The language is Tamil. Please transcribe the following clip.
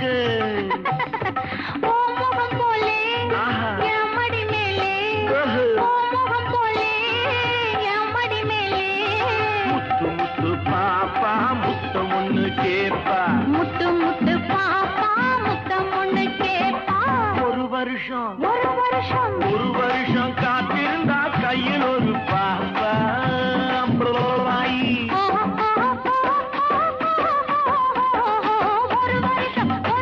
இருக்கு. ஓ முகம் போலே என் மடி மேலே, ஓ முகம் போலே என் மடி மேலே. முத்து முத்து பாப்பா முத்தம் ஒண்ணு கேப்பா, முத்து முத்து பாப்பா முத்தம் ஒண்ணு கேப்பா. ஒரு வருஷம்